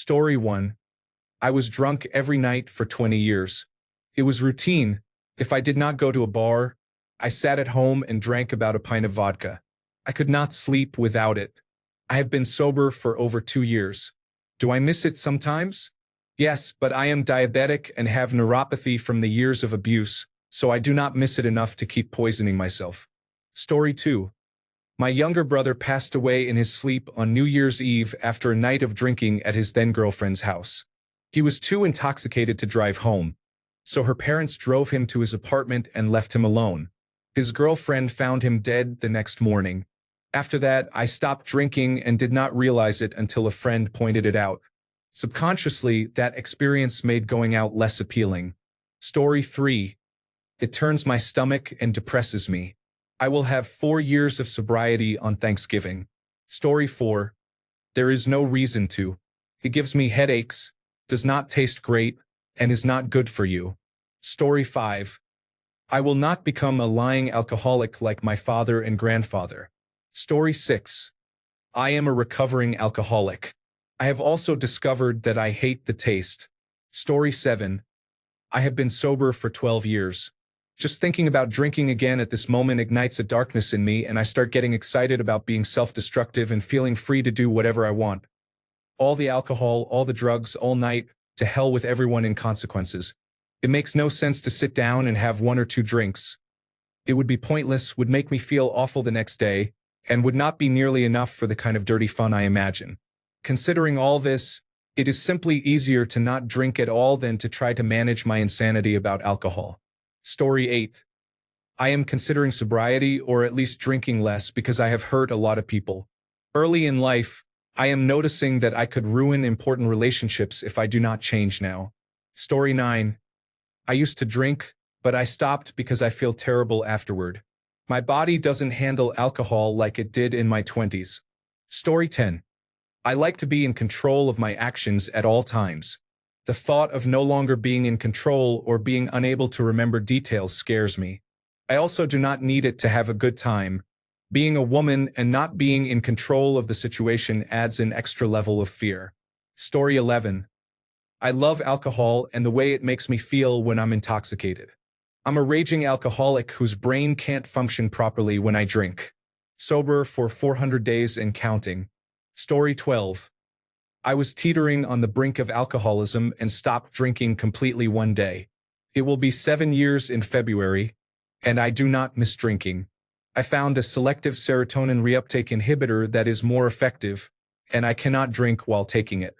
Story 1. I was drunk every night for 20 years. It was routine. If I did not go to a bar, I sat at home and drank about a pint of vodka. I could not sleep without it. I have been sober for over 2 years. Do I miss it sometimes? Yes, but I am diabetic and have neuropathy from the years of abuse, so I do not miss it enough to keep poisoning myself. Story 2. My younger brother passed away in his sleep on New Year's Eve after a night of drinking at his then-girlfriend's house. He was too intoxicated to drive home, so her parents drove him to his apartment and left him alone. His girlfriend found him dead the next morning. After that, I stopped drinking and did not realize it until a friend pointed it out. Subconsciously, that experience made going out less appealing. Story 3. It turns my stomach and depresses me. I will have 4 years of sobriety on Thanksgiving. Story 4. There is no reason to. It gives me headaches, does not taste great, and is not good for you. Story 5. I will not become a lying alcoholic like my father and grandfather. Story 6. I am a recovering alcoholic. I have also discovered that I hate the taste. Story 7. I have been sober for 12 years. Just thinking about drinking again at this moment ignites a darkness in me, and I start getting excited about being self-destructive and feeling free to do whatever I want. All the alcohol, all the drugs, all night, to hell with everyone in consequences. It makes no sense to sit down and have 1 or 2 drinks. It would be pointless, would make me feel awful the next day, and would not be nearly enough for the kind of dirty fun I imagine. Considering all this, it is simply easier to not drink at all than to try to manage my insanity about alcohol. Story 8. I am considering sobriety, or at least drinking less, because I have hurt a lot of people. Early in life, I am noticing that I could ruin important relationships if I do not change now. Story 9. I used to drink, but I stopped because I feel terrible afterward. My body doesn't handle alcohol like it did in my 20s. Story 10. I like to be in control of my actions at all times. The thought of no longer being in control or being unable to remember details scares me. I also do not need it to have a good time. Being a woman and not being in control of the situation adds an extra level of fear. Story 11. I love alcohol and the way it makes me feel when I'm intoxicated. I'm a raging alcoholic whose brain can't function properly when I drink. Sober for 400 days and counting. Story 12. I was teetering on the brink of alcoholism and stopped drinking completely one day. It will be 7 years in February, and I do not miss drinking. I found a selective serotonin reuptake inhibitor that is more effective, and I cannot drink while taking it.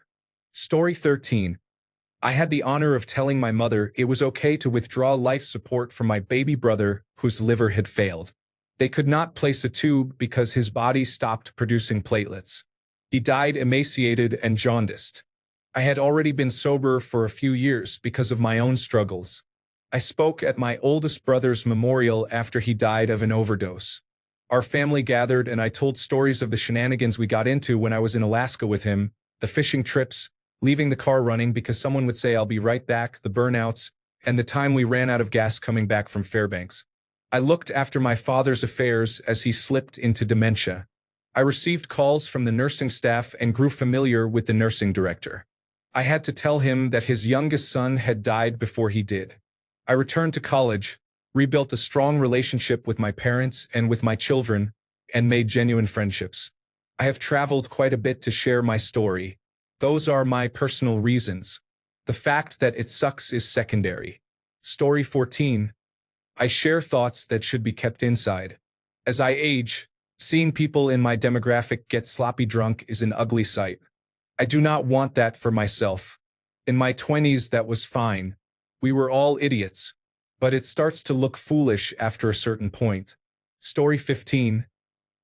Story 13. I had the honor of telling my mother it was okay to withdraw life support from my baby brother whose liver had failed. They could not place a tube because his body stopped producing platelets. He died emaciated and jaundiced. I had already been sober for a few years because of my own struggles. I spoke at my oldest brother's memorial after he died of an overdose. Our family gathered and I told stories of the shenanigans we got into when I was in Alaska with him, the fishing trips, leaving the car running because someone would say I'll be right back, the burnouts, and the time we ran out of gas coming back from Fairbanks. I looked after my father's affairs as he slipped into dementia. I received calls from the nursing staff and grew familiar with the nursing director. I had to tell him that his youngest son had died before he did. I returned to college, rebuilt a strong relationship with my parents and with my children, and made genuine friendships. I have traveled quite a bit to share my story. Those are my personal reasons. The fact that it sucks is secondary. Story 14. I share thoughts that should be kept inside. As I age, seeing people in my demographic get sloppy drunk is an ugly sight. I do not want that for myself. In my 20s that was fine. We were all idiots. But it starts to look foolish after a certain point. Story 15.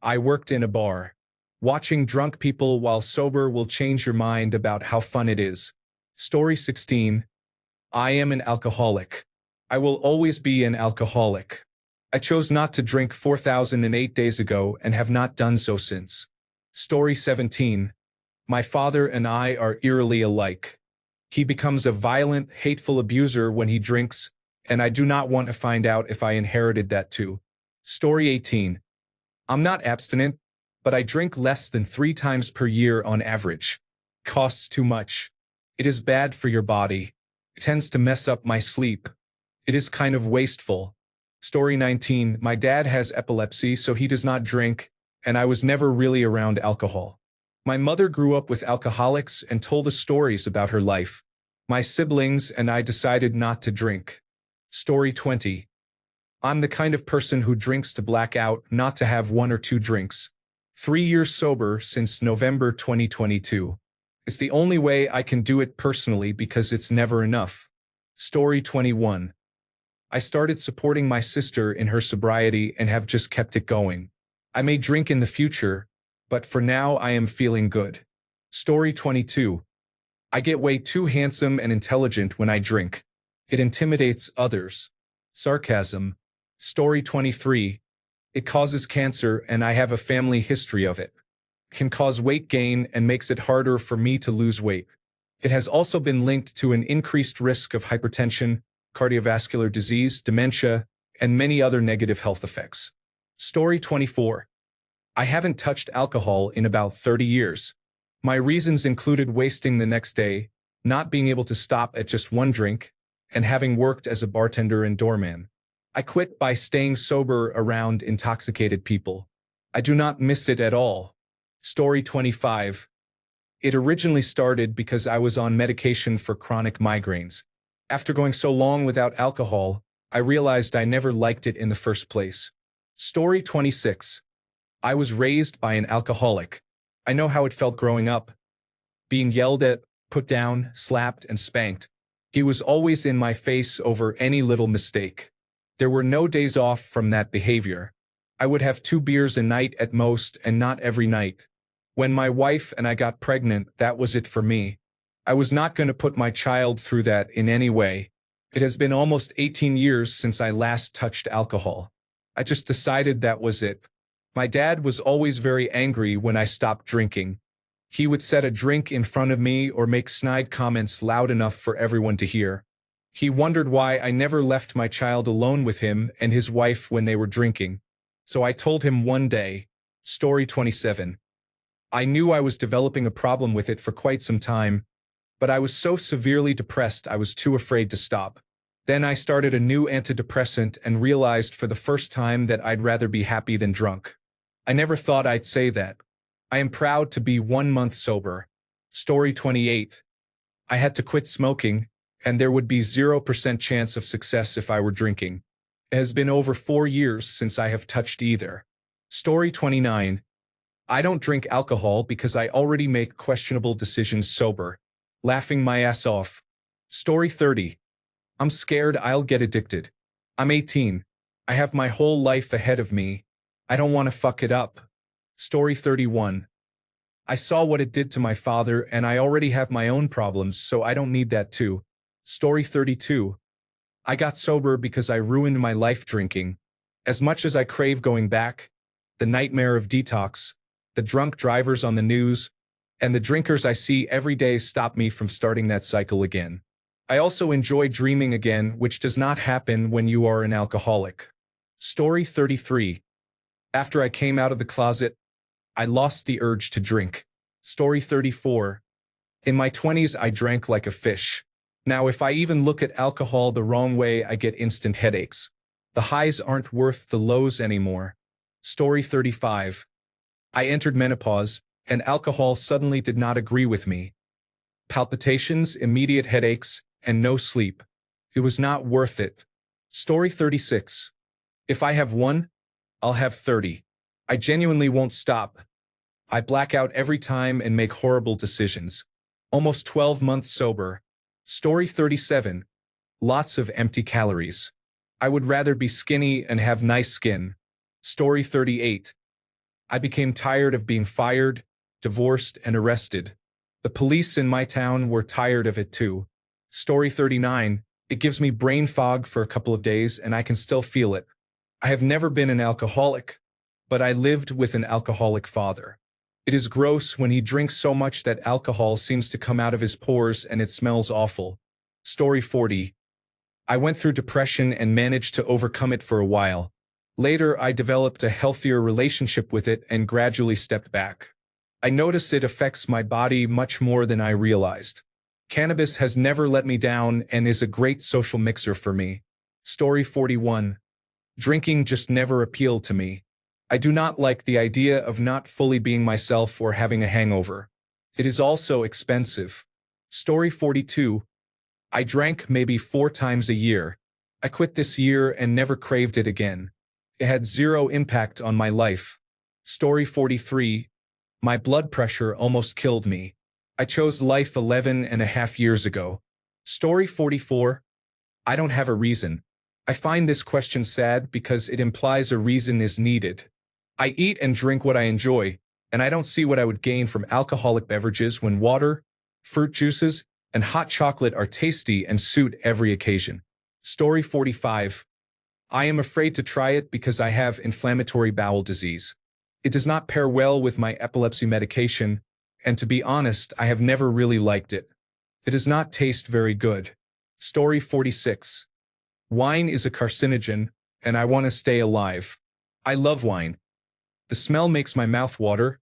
I worked in a bar. Watching drunk people while sober will change your mind about how fun it is. Story 16. I am an alcoholic. I will always be an alcoholic. I chose not to drink 4,008 days ago and have not done so since. Story 17. My father and I are eerily alike. He becomes a violent, hateful abuser when he drinks, and I do not want to find out if I inherited that too. Story 18. I'm not abstinent, but I drink less than 3 times per year on average. Costs too much. It is bad for your body. It tends to mess up my sleep. It is kind of wasteful. Story 19. My dad has epilepsy, so he does not drink, and I was never really around alcohol. My mother grew up with alcoholics and told us stories about her life. My siblings and I decided not to drink. Story 20. I'm the kind of person who drinks to black out, not to have 1 or 2 drinks. 3 years sober since November 2022. It's the only way I can do it personally because it's never enough. Story 21. I started supporting my sister in her sobriety and have just kept it going. I may drink in the future, but for now I am feeling good. Story 22. I get way too handsome and intelligent when I drink. It intimidates others. Sarcasm. Story 23. It causes cancer and I have a family history of it. Can cause weight gain and makes it harder for me to lose weight. It has also been linked to an increased risk of hypertension, cardiovascular disease, dementia, and many other negative health effects. Story 24. I haven't touched alcohol in about 30 years. My reasons included wasting the next day, not being able to stop at just 1 drink, and having worked as a bartender and doorman. I quit by staying sober around intoxicated people. I do not miss it at all. Story 25. It originally started because I was on medication for chronic migraines. After going so long without alcohol, I realized I never liked it in the first place. Story 26. I was raised by an alcoholic. I know how it felt growing up. Being yelled at, put down, slapped, and spanked. He was always in my face over any little mistake. There were no days off from that behavior. I would have 2 beers a night at most and not every night. When my wife and I got pregnant, that was it for me. I was not going to put my child through that in any way. It has been almost 18 years since I last touched alcohol. I just decided that was it. My dad was always very angry when I stopped drinking. He would set a drink in front of me or make snide comments loud enough for everyone to hear. He wondered why I never left my child alone with him and his wife when they were drinking. So I told him one day. Story 27. I knew I was developing a problem with it for quite some time, but I was so severely depressed I was too afraid to stop. Then I started a new antidepressant and realized for the first time that I'd rather be happy than drunk. I never thought I'd say that. I am proud to be 1 month sober. Story 28. I had to quit smoking, and there would be 0% chance of success if I were drinking. It has been over 4 years since I have touched either. Story 29. I don't drink alcohol because I already make questionable decisions sober. Laughing my ass off. Story 30. I'm scared I'll get addicted. I'm 18. I have my whole life ahead of me. I don't want to fuck it up. Story 31. I saw what it did to my father and I already have my own problems, so I don't need that too. Story 32. I got sober because I ruined my life drinking. As much as I crave going back, the nightmare of detox, the drunk drivers on the news, and the drinkers I see every day stop me from starting that cycle again. I also enjoy dreaming again, which does not happen when you are an alcoholic. Story 33. After I came out of the closet, I lost the urge to drink. Story 34. In my 20s, I drank like a fish. Now, if I even look at alcohol the wrong way, I get instant headaches. The highs aren't worth the lows anymore. Story 35. I entered menopause, and alcohol suddenly did not agree with me. Palpitations, immediate headaches, and no sleep. It was not worth it. Story 36. If I have 1, I'll have 30. I genuinely won't stop. I black out every time and make horrible decisions. Almost 12 months sober. Story 37. Lots of empty calories. I would rather be skinny and have nice skin. Story 38. I became tired of being fired, divorced, and arrested. The police in my town were tired of it too. Story 39. It gives me brain fog for a couple of days and I can still feel it. I have never been an alcoholic, but I lived with an alcoholic father. It is gross when he drinks so much that alcohol seems to come out of his pores and it smells awful. Story 40. I went through depression and managed to overcome it for a while. Later, I developed a healthier relationship with it and gradually stepped back. I notice it affects my body much more than I realized. Cannabis has never let me down and is a great social mixer for me. Story 41. Drinking just never appealed to me. I do not like the idea of not fully being myself or having a hangover. It is also expensive. Story 42. I drank maybe 4 times a year. I quit this year and never craved it again. It had zero impact on my life. Story 43. My blood pressure almost killed me. I chose life 11.5 years ago. Story 44. I don't have a reason. I find this question sad because it implies a reason is needed. I eat and drink what I enjoy, and I don't see what I would gain from alcoholic beverages when water, fruit juices, and hot chocolate are tasty and suit every occasion. Story 45. I am afraid to try it because I have inflammatory bowel disease. It does not pair well with my epilepsy medication, and to be honest, I have never really liked it. It does not taste very good. Story 46. Wine is a carcinogen, and I want to stay alive. I love wine. The smell makes my mouth water,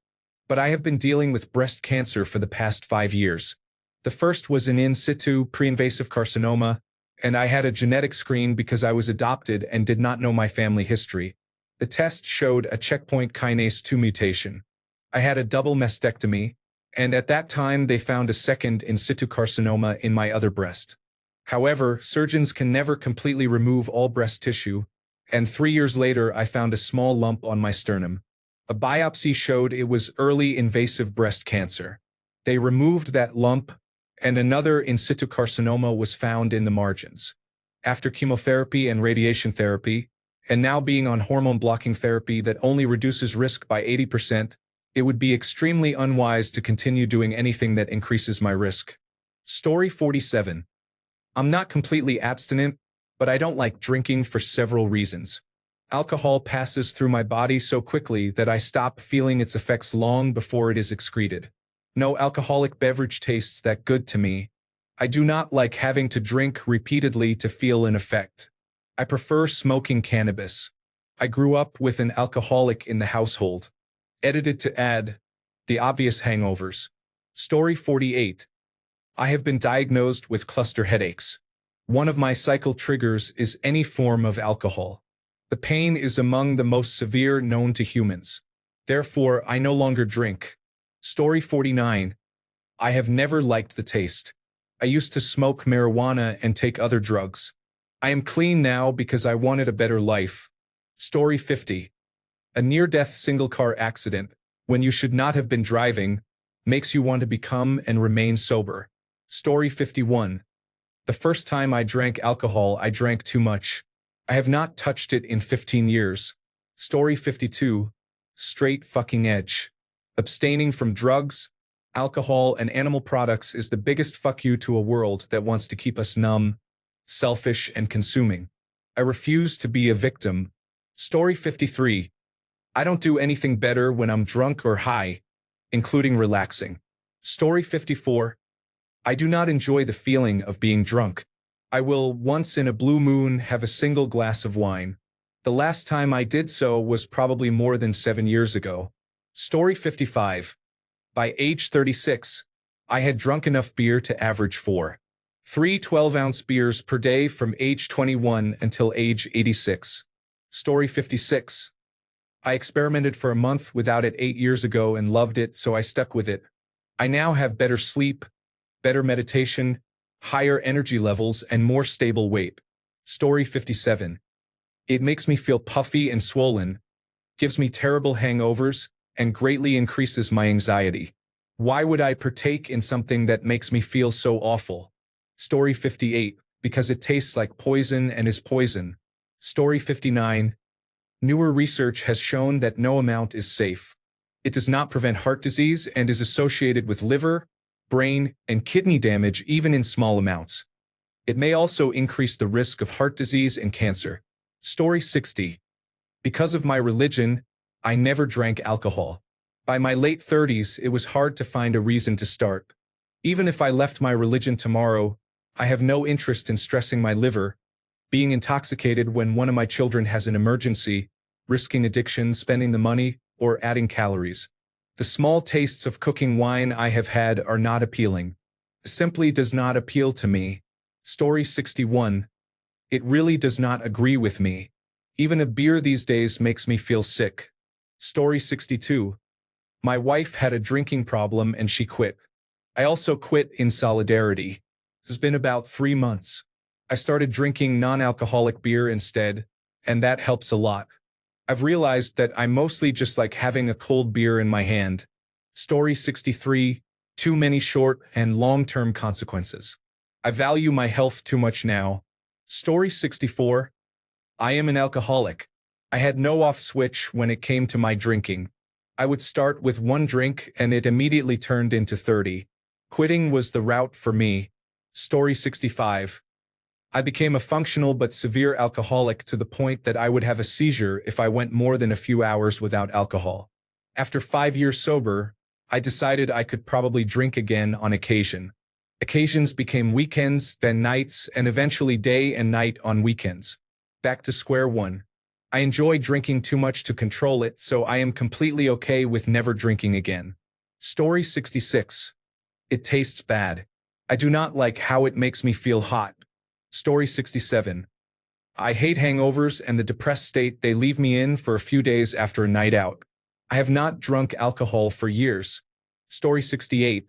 but I have been dealing with breast cancer for the past 5 years. The first was an in situ pre-invasive carcinoma, and I had a genetic screen because I was adopted and did not know my family history. The test showed a checkpoint kinase 2 mutation. I had a double mastectomy, and at that time they found a second in situ carcinoma in my other breast. However, surgeons can never completely remove all breast tissue, and 3 years later I found a small lump on my sternum. A biopsy showed it was early invasive breast cancer. They removed that lump, and another in situ carcinoma was found in the margins. After chemotherapy and radiation therapy, and now being on hormone-blocking therapy that only reduces risk by 80%, it would be extremely unwise to continue doing anything that increases my risk. Story 47. I'm not completely abstinent, but I don't like drinking for several reasons. Alcohol passes through my body so quickly that I stop feeling its effects long before it is excreted. No alcoholic beverage tastes that good to me. I do not like having to drink repeatedly to feel an effect. I prefer smoking cannabis. I grew up with an alcoholic in the household. Edited to add the obvious hangovers. Story 48. I have been diagnosed with cluster headaches. One of my cycle triggers is any form of alcohol. The pain is among the most severe known to humans. Therefore, I no longer drink. Story 49. I have never liked the taste. I used to smoke marijuana and take other drugs. I am clean now because I wanted a better life. Story 50. A near-death single-car accident, when you should not have been driving, makes you want to become and remain sober. Story 51. The first time I drank alcohol, I drank too much. I have not touched it in 15 years. Story 52. Straight fucking edge. Abstaining from drugs, alcohol, and animal products is the biggest fuck you to a world that wants to keep us numb, selfish, and consuming. I refuse to be a victim. Story 53. I don't do anything better when I'm drunk or high, including relaxing. Story 54. I do not enjoy the feeling of being drunk. I will, once in a blue moon, have a single glass of wine. The last time I did so was probably more than 7 years ago. Story 55. By age 36, I had drunk enough beer to average 3 12-ounce beers per day from age 21 until age 86. Story 56. I experimented for a month without it 8 years ago and loved it, so I stuck with it. I now have better sleep, better meditation, higher energy levels, and more stable weight. Story 57. It makes me feel puffy and swollen, gives me terrible hangovers, and greatly increases my anxiety. Why would I partake in something that makes me feel so awful? Story 58. Because it tastes like poison and is poison. Story 59. Newer research has shown that no amount is safe. It does not prevent heart disease and is associated with liver, brain, and kidney damage even in small amounts. It may also increase the risk of heart disease and cancer. Story 60. Because of my religion, I never drank alcohol. By my late 30s, it was hard to find a reason to start. Even if I left my religion tomorrow, I have no interest in stressing my liver, being intoxicated when one of my children has an emergency, risking addiction, spending the money, or adding calories. The small tastes of cooking wine I have had are not appealing. It simply does not appeal to me. Story 61. It really does not agree with me. Even a beer these days makes me feel sick. Story 62. My wife had a drinking problem and she quit. I also quit in solidarity. It's been about 3 months. I started drinking non-alcoholic beer instead, and that helps a lot. I've realized that I mostly just like having a cold beer in my hand. Story 63. Too many short and long-term consequences. I value my health too much now. Story 64. I am an alcoholic. I had no off switch when it came to my drinking. I would start with 1 drink and it immediately turned into 30. Quitting was the route for me. Story 65. I became a functional but severe alcoholic to the point that I would have a seizure if I went more than a few hours without alcohol. After 5 years sober, I decided I could probably drink again on occasion. Occasions became weekends, then nights, and eventually day and night on weekends. Back to square one. I enjoy drinking too much to control it, so I am completely okay with never drinking again. Story 66. It tastes bad. I do not like how it makes me feel hot. Story 67. I hate hangovers and the depressed state they leave me in for a few days after a night out. I have not drunk alcohol for years. Story 68.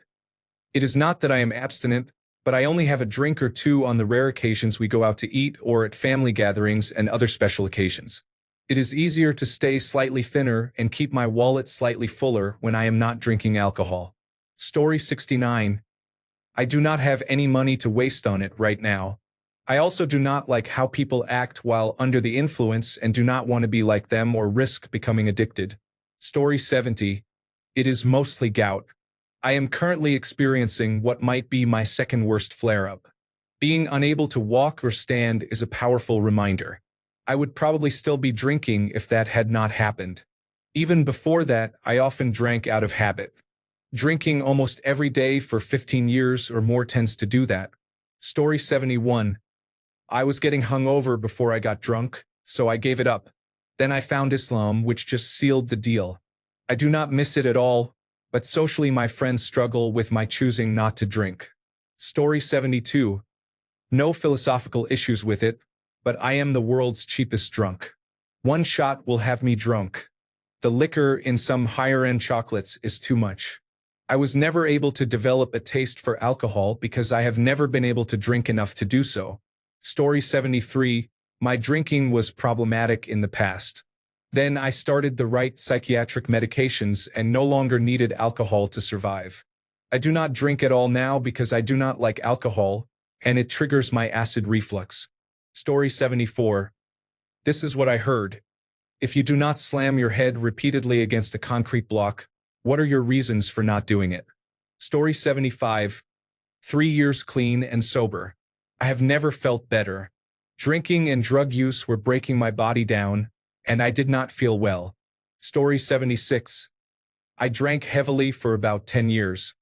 It is not that I am abstinent, but I only have a drink or two on the rare occasions we go out to eat or at family gatherings and other special occasions. It is easier to stay slightly thinner and keep my wallet slightly fuller when I am not drinking alcohol. Story 69. I do not have any money to waste on it right now. I also do not like how people act while under the influence and do not want to be like them or risk becoming addicted. Story 70. It is mostly gout. I am currently experiencing what might be my second worst flare-up. Being unable to walk or stand is a powerful reminder. I would probably still be drinking if that had not happened. Even before that, I often drank out of habit. Drinking almost every day for 15 years or more tends to do that. Story 71. I was getting hungover before I got drunk, so I gave it up. Then I found Islam, which just sealed the deal. I do not miss it at all, but socially my friends struggle with my choosing not to drink. Story 72. No philosophical issues with it, but I am the world's cheapest drunk. 1 shot will have me drunk. The liquor in some higher-end chocolates is too much. I was never able to develop a taste for alcohol because I have never been able to drink enough to do so. Story 73. My drinking was problematic in the past. Then I started the right psychiatric medications and no longer needed alcohol to survive. I do not drink at all now because I do not like alcohol, and it triggers my acid reflux. Story 74. This is what I heard. If you do not slam your head repeatedly against a concrete block, what are your reasons for not doing it? Story 75. 3 years clean and sober. I have never felt better. Drinking and drug use were breaking my body down, and I did not feel well. Story 76. I drank heavily for about 10 years.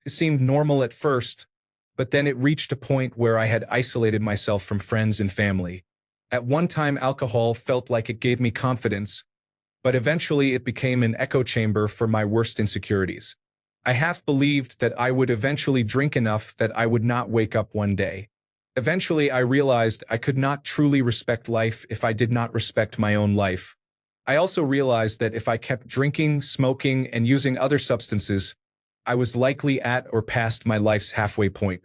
It seemed normal at first, but then it reached a point where I had isolated myself from friends and family. At one time, alcohol felt like it gave me confidence, but eventually it became an echo chamber for my worst insecurities. I half believed that I would eventually drink enough that I would not wake up one day. Eventually, I realized I could not truly respect life if I did not respect my own life. I also realized that if I kept drinking, smoking, and using other substances, I was likely at or past my life's halfway point.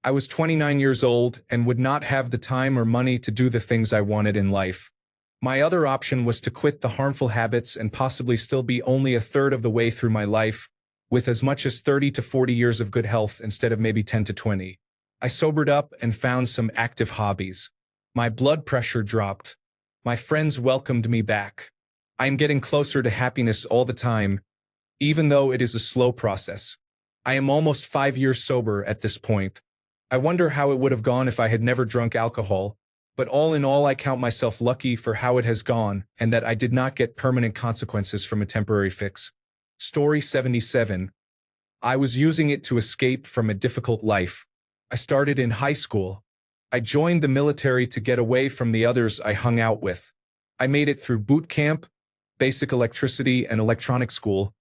I was 29 years old and would not have the time or money to do the things I wanted in life. My other option was to quit the harmful habits and possibly still be only a third of the way through my life, with as much as 30 to 40 years of good health instead of maybe 10 to 20. I sobered up and found some active hobbies. My blood pressure dropped. My friends welcomed me back. I am getting closer to happiness all the time, even though it is a slow process. I am almost 5 years sober at this point. I wonder how it would have gone if I had never drunk alcohol, but all in all I count myself lucky for how it has gone and that I did not get permanent consequences from a temporary fix. Story 77. I was using it to escape from a difficult life. I started in high school. I joined the military to get away from the others I hung out with. I made it through boot camp, basic electricity and electronic school,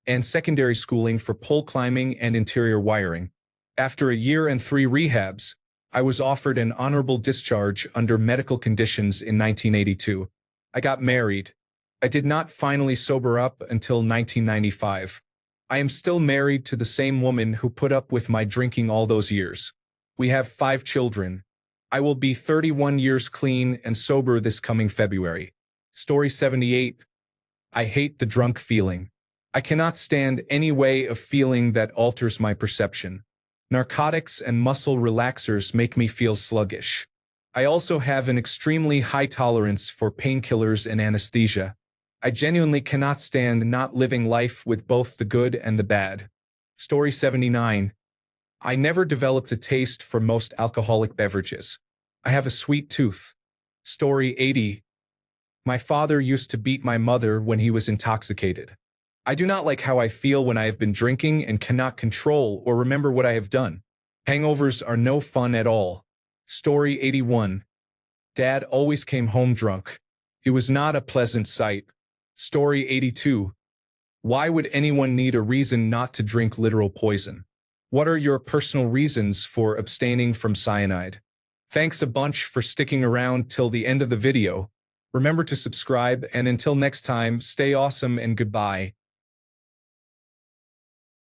and secondary schooling for pole climbing and interior wiring. After a year and 3 rehabs, I was offered an honorable discharge under medical conditions in 1982. I got married. I did not finally sober up until 1995. I am still married to the same woman who put up with my drinking all those years. We have 5 children. I will be 31 years clean and sober this coming February. Story 78. I hate the drunk feeling. I cannot stand any way of feeling that alters my perception. Narcotics and muscle relaxers make me feel sluggish. I also have an extremely high tolerance for painkillers and anesthesia. I genuinely cannot stand not living life with both the good and the bad. Story 79. I never developed a taste for most alcoholic beverages. I have a sweet tooth. Story 80. My father used to beat my mother when he was intoxicated. I do not like how I feel when I have been drinking and cannot control or remember what I have done. Hangovers are no fun at all. Story 81. Dad always came home drunk. It was not a pleasant sight. Story 82. Why would anyone need a reason not to drink literal poison? What are your personal reasons for abstaining from cyanide? Thanks a bunch for sticking around till the end of the video. Remember to subscribe, and until next time, stay awesome and goodbye.